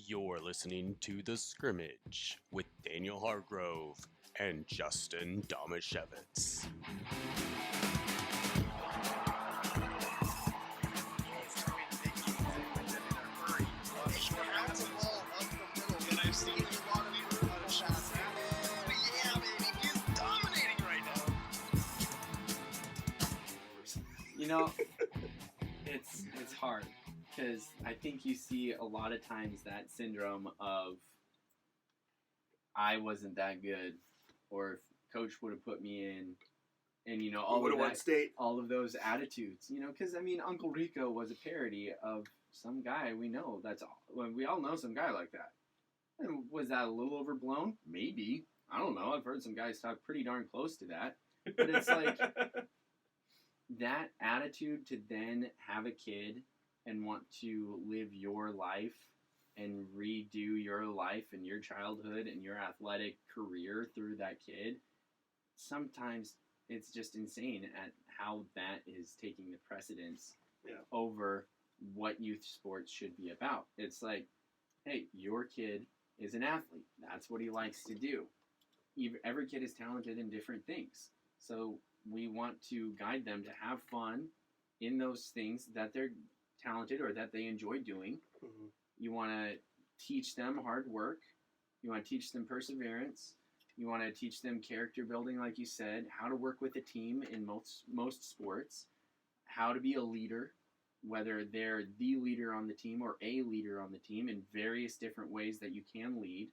You're listening to The Scrimmage with Daniel Hargrove and Justin Domashevitz. You know, it's hard because I think you see a lot of times that syndrome of I wasn't that good, or if coach would have put me in, and all of that, state. all of those attitudes. Because Uncle Rico was a parody of some guy we know. We all know some guy like that. And was that a little overblown? Maybe. I don't know. I've heard some guys talk pretty darn close to that. But it's like that attitude to then have a kid and want to live your life and redo your life and your childhood and your athletic career through that kid, sometimes it's just insane at how that is taking the precedence over what youth sports should be about. It's like, hey, your kid is an athlete. That's what he likes to do. Every kid is talented in different things. So we want to guide them to have fun in those things that they're talented or that they enjoy doing. Mm-hmm. You want to teach them hard work. You want to teach them perseverance. You want to teach them character building, like you said, how to work with a team in most sports, how to be a leader, whether they're the leader on the team or a leader on the team in various different ways that you can lead.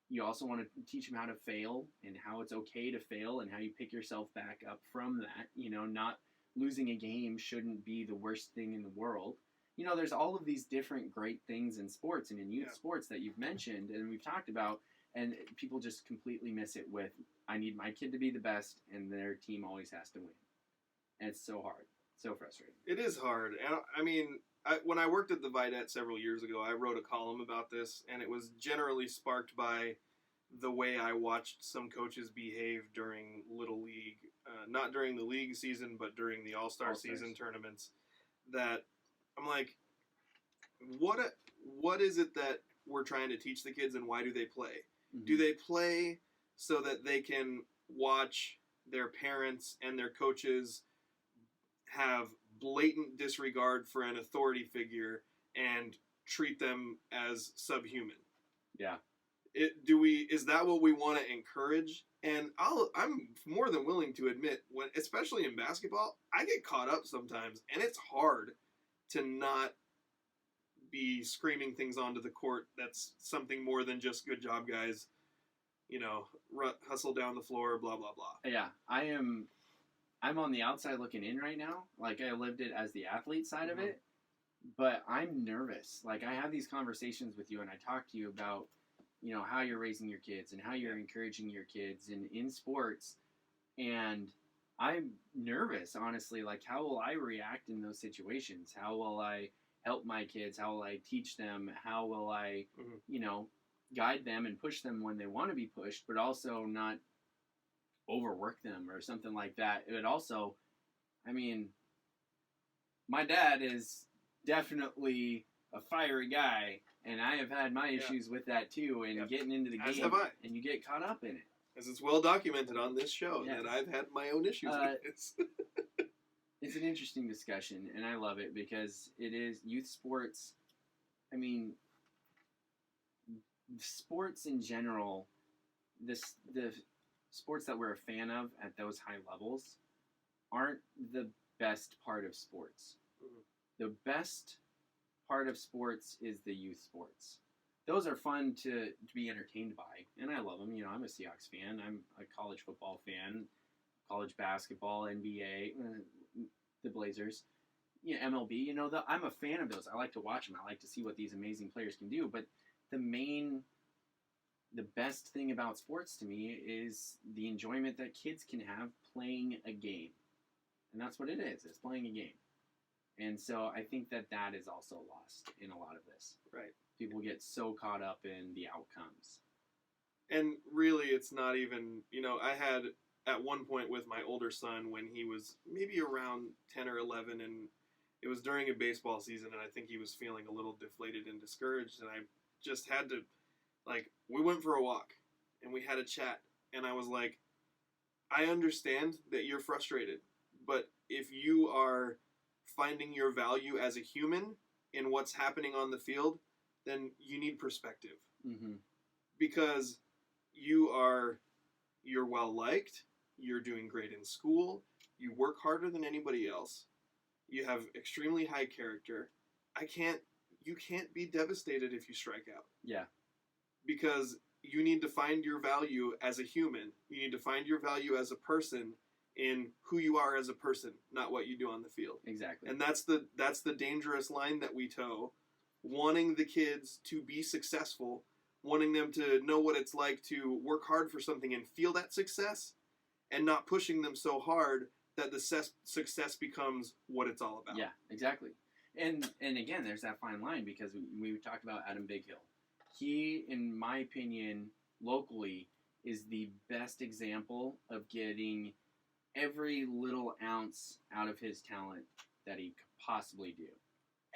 You also want to teach them how to fail and how it's okay to fail and how you pick yourself back up from that. Not losing a game shouldn't be the worst thing in the world. There's all of these different great things in sports and in youth sports that you've mentioned and we've talked about, and people just completely miss it with, I need my kid to be the best and their team always has to win. And it's so hard, so frustrating. It is hard. And when I worked at the Vidette several years ago, I wrote a column about this, and it was generally sparked by the way I watched some coaches behave during Little League, not during the league season, but during the All-Star season tournaments, that I'm like, what is it that we're trying to teach the kids, and why do they play? Mm-hmm. Do they play so that they can watch their parents and their coaches have blatant disregard for an authority figure and treat them as subhuman? Yeah. Is that what we want to encourage? And I'm more than willing to admit, especially in basketball, I get caught up sometimes, and it's hard to not be screaming things onto the court that's something more than just good job, guys. Hustle down the floor, blah blah blah. Yeah, I'm on the outside looking in right now. Like, I lived it as the athlete side of it, but I'm nervous. Like, I have these conversations with you, and I talk to you about how you're raising your kids and how you're encouraging your kids in sports. And I'm nervous, honestly. Like, how will I react in those situations? How will I help my kids? How will I teach them? How will I, guide them and push them when they want to be pushed, but also not overwork them or something like that. It also, my dad is definitely a fiery guy, and I have had my issues with that too, and getting into the game, and you get caught up in it. As it's well documented on this show that I've had my own issues with this. It's an interesting discussion, and I love it because it is youth sports. Sports in general, the sports that we're a fan of at those high levels aren't the best part of sports. Mm-hmm. The best part of sports is the youth sports. Those are fun to be entertained by, and I love them. I'm a Seahawks fan. I'm a college football fan, college basketball, NBA, the Blazers, MLB. I'm a fan of those. I like to watch them. I like to see what these amazing players can do. But the best thing about sports to me is the enjoyment that kids can have playing a game. And that's what it is. It's playing a game. And so I think that is also lost in a lot of this. Right. People get so caught up in the outcomes. And really, it's not even, I had at one point with my older son when he was maybe around 10 or 11, and It was during a baseball season, and I think he was feeling a little deflated and discouraged. And I just had to, like, we went for a walk, and we had a chat. And I was like, I understand that you're frustrated, but if you are finding your value as a human in what's happening on the field, then you need perspective. Mm-hmm. Because you're well liked, you're doing great in school, you work harder than anybody else, you have extremely high character. You can't be devastated if you strike out. Yeah. Because you need to find your value as a human. You need to find your value as a person in who you are as a person, not what you do on the field. Exactly. And that's the dangerous line that we toe, wanting the kids to be successful, wanting them to know what it's like to work hard for something and feel that success, and not pushing them so hard that the success becomes what it's all about. Yeah, exactly. And again, there's that fine line, because we talked about Adam Bighill. He, in my opinion, locally, is the best example of getting every little ounce out of his talent that he could possibly do.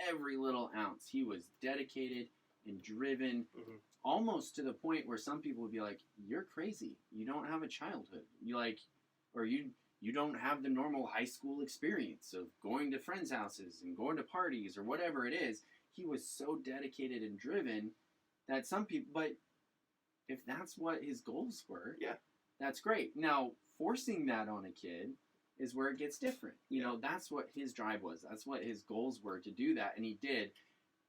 Every little ounce. He was dedicated and driven, Mhm. almost to the point where some people would be like, "You're crazy. You don't have a childhood. You don't have the normal high school experience of going to friends' houses and going to parties or whatever it is." He was so dedicated and driven that some people, but if that's what his goals were, Yeah. that's great. Now, forcing that on a kid is where it gets different. You know, that's what his drive was. That's what his goals were, to do that, and he did.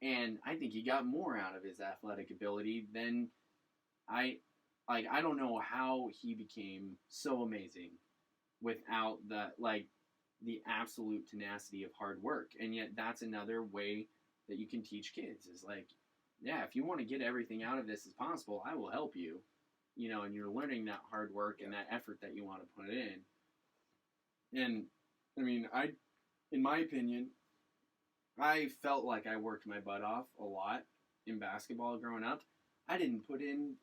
And I think he got more out of his athletic ability than I don't know how he became so amazing without the absolute tenacity of hard work. And yet that's another way that you can teach kids, is like, yeah, if you want to get everything out of this as possible, I will help you. You know, and you're learning that hard work and that effort that you want to put in. And I mean, in my opinion, I felt like I worked my butt off a lot in basketball growing up. I didn't put in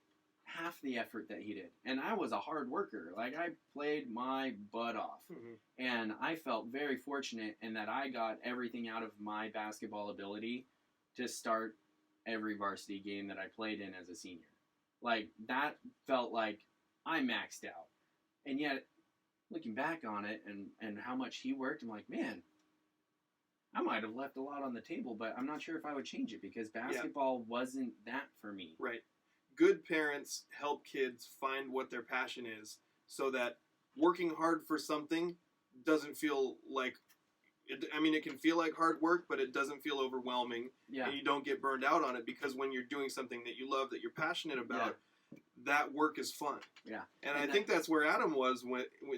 half the effort that he did. And I was a hard worker. Like, I played my butt off. Mhm. And I felt very fortunate in that I got everything out of my basketball ability to start every varsity game that I played in as a senior. Like, that felt like I maxed out. And yet, looking back on it and how much he worked, I'm like, man, I might have left a lot on the table, but I'm not sure if I would change it, because basketball wasn't that for me. Right. Good parents help kids find what their passion is, so that working hard for something doesn't feel like it. I mean, it can feel like hard work, but it doesn't feel overwhelming. Yeah. And you don't get burned out on it, because when you're doing something that you love, that you're passionate about, that work is fun. Yeah. And And I think that's where Adam was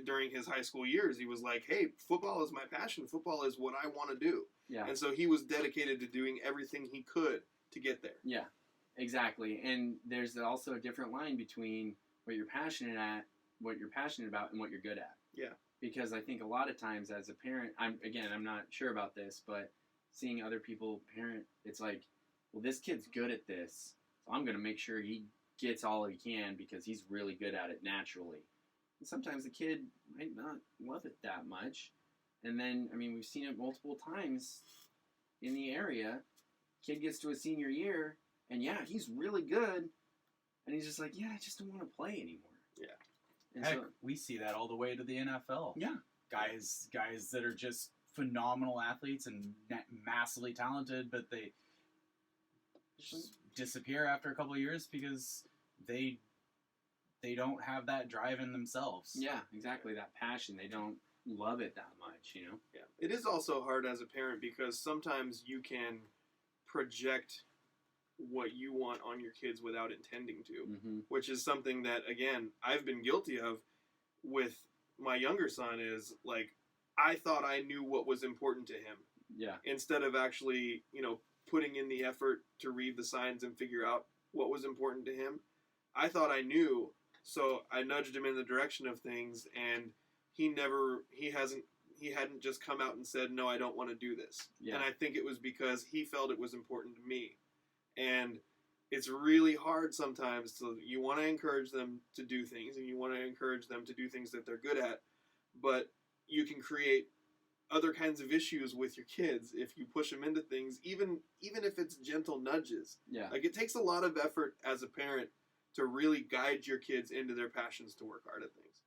during his high school years. He was like, hey, football is my passion. Football is what I want to do. Yeah. And so he was dedicated to doing everything he could to get there. Yeah. Exactly. And there's also a different line between what you're passionate about, and what you're good at. Yeah. Because I think a lot of times as a parent, I'm not sure about this, but seeing other people parent, it's like, well, this kid's good at this, so I'm going to make sure he gets all he can because he's really good at it naturally. And sometimes the kid might not love it that much. And then, I mean, we've seen it multiple times in the area. Kid gets to a senior year, and yeah, he's really good. And he's just like, yeah, I just don't want to play anymore. Yeah. And Heck, so, we see that all the way to the NFL. yeah. Guys that are just phenomenal athletes and massively talented, but they just disappear after a couple of years because they don't have that drive in themselves. Yeah, exactly. That passion. They don't love it that much, you know? Yeah. It is also hard as a parent, because sometimes you can project what you want on your kids without intending to, Mm-hmm. which is something that, again, I've been guilty of with my younger son. Is like, I thought I knew what was important to him, Yeah. instead of actually, putting in the effort to read the signs and figure out what was important to him. I thought I knew, so I nudged him in the direction of things, and he hadn't just come out and said, no, I don't want to do this. Yeah. And I think it was because he felt it was important to me. And it's really hard sometimes you want to encourage them to do things, and you want to encourage them to do things that they're good at, but you can create other kinds of issues with your kids if you push them into things, even if it's gentle nudges. Yeah. Like, it takes a lot of effort as a parent to really guide your kids into their passions to work hard at things.